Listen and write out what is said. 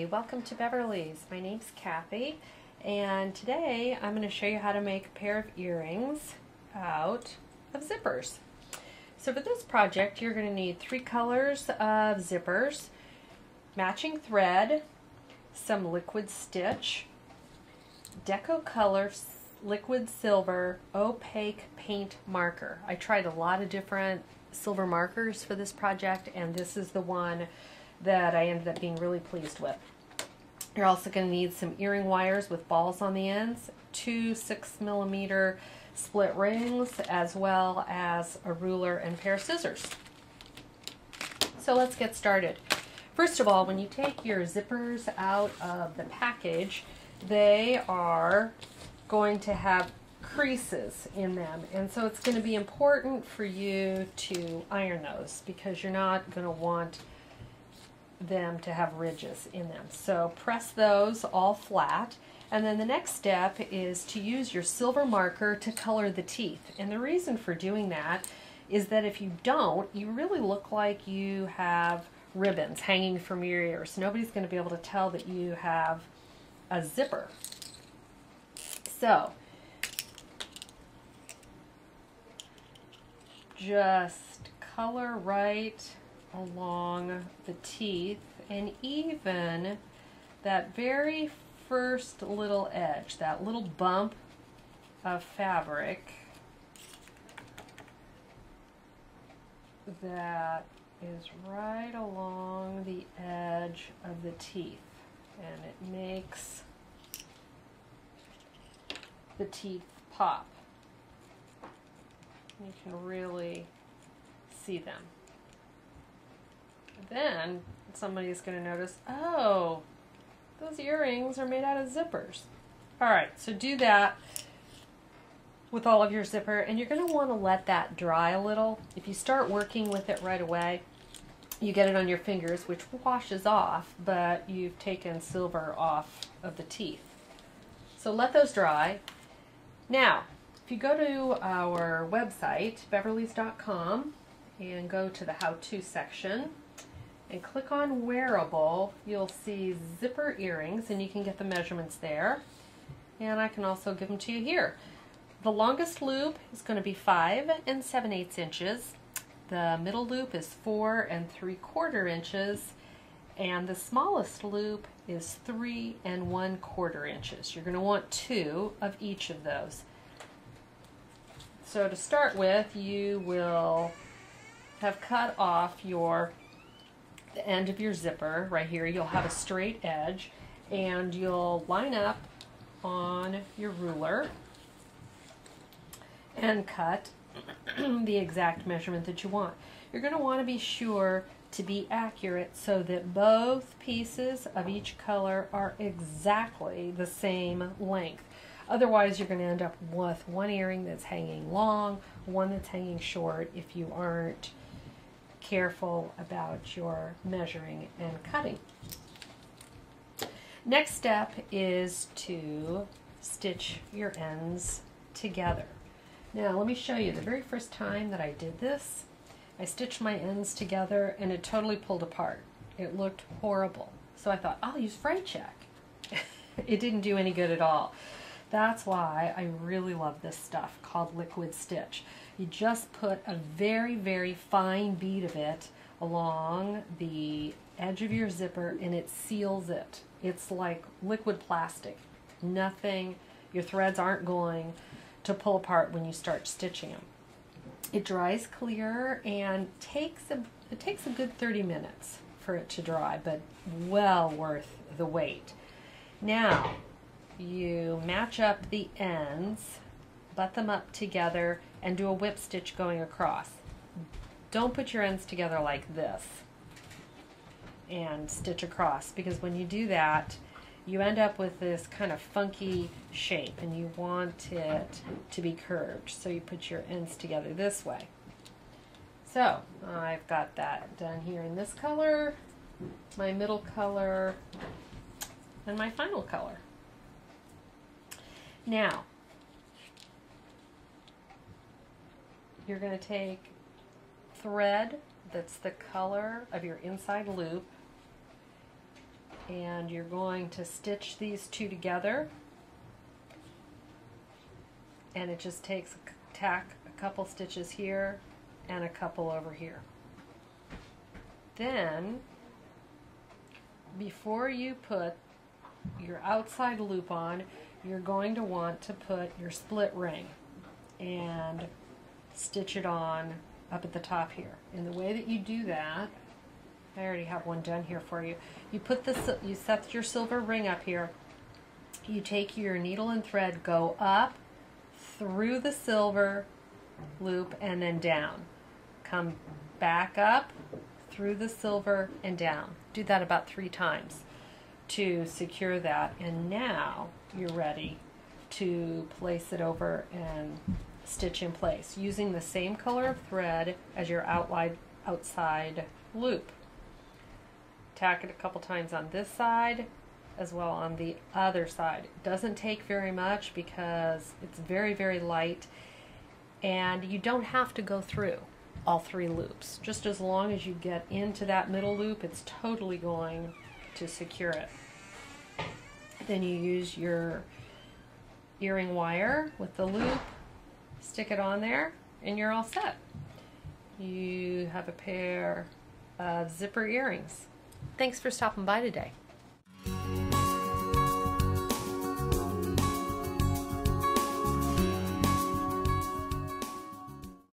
everybody, welcome to Beverly's. My name's Kathy, and today I'm going to show you how to make a pair of earrings out of zippers. So for this project you're going to need 3 colors of zippers, matching thread, some liquid stitch, Deco Color liquid silver opaque paint marker. I tried a lot of different silver markers for this project, and this is the one that I ended up being really pleased with. You're also going to need some earring wires with balls on the ends, 2 6mm split rings, as well as a ruler and pair of scissors. So let's get started. First of all, when you take your zippers out of the package, they are going to have creases in them, and so it's going to be important for you to iron those because you're not going to want them to have ridges in them. So press those all flat, and then the next step is to use your silver marker to color the teeth. And the reason for doing that is that if you don't, you really look like you have ribbons hanging from your ears. Nobody's going to be able to tell that you have a zipper. So just color right along the teeth, and even that very first little edge, that little bump of fabric that is right along the edge of the teeth, and it makes the teeth pop. You can really see them. Then somebody's going to notice, oh, those earrings are made out of zippers. Alright, so do that with all of your zipper, and you're going to want to let that dry a little. If you start working with it right away, you get it on your fingers, which washes off, but you've taken silver off of the teeth. So let those dry. Now, if you go to our website, beverlys.com, and go to the how-to section, and click on wearable, you'll see zipper earrings, and you can get the measurements there. And I can also give them to you here. The longest loop is going to be 5 7/8 inches. The middle loop is 4 3/4 inches. And the smallest loop is 3 1/4 inches. You're going to want 2 of each of those. So to start with, you will have cut off the end of your zipper right here. You'll have a straight edge, and you'll line up on your ruler and cut the exact measurement that you want. You're going to want to be sure to be accurate so that both pieces of each color are exactly the same length. Otherwise, you're going to end up with one earring that's hanging long, one that's hanging short, if you aren't careful about your measuring and cutting. Next step is to stitch your ends together. Now let me show you. The very first time that I did this, I stitched my ends together and it totally pulled apart. It looked horrible. So I thought, I'll use fray check. It didn't do any good at all. That's why I really love this stuff called liquid stitch. You just put a very, very fine bead of it along the edge of your zipper, and it seals it. It's like liquid plastic. Nothing, your threads aren't going to pull apart when you start stitching them. It dries clear, and it takes a good 30 minutes for it to dry, but well worth the wait. Now, you match up the ends, butt them up together, and do a whip stitch going across. Don't put your ends together like this and stitch across, because when you do that, you end up with this kind of funky shape, and you want it to be curved. So you put your ends together this way. So I've got that done here in this color, my middle color, and my final color. Now, you're going to take thread that's the color of your inside loop, and you're going to stitch these two together, and it just takes tack a couple stitches here and a couple over here. Then before you put your outside loop on, you're going to want to put your split ring and stitch it on up at the top here. And the way that you do that, I already have one done here for you. You set your silver ring up here. You take your needle and thread, go up through the silver loop and then down. Come back up through the silver and down. Do that about 3 times to secure that. And now you're ready to place it over and stitch in place using the same color of thread as your outside loop. Tack it a couple times on this side as well on the other side. It doesn't take very much because it's very, very light, and you don't have to go through all 3 loops. Just as long as you get into that middle loop, it's totally going to secure it. Then you use your earring wire with the loop, stick it on there, and you're all set. You have a pair of zipper earrings. Thanks for stopping by today.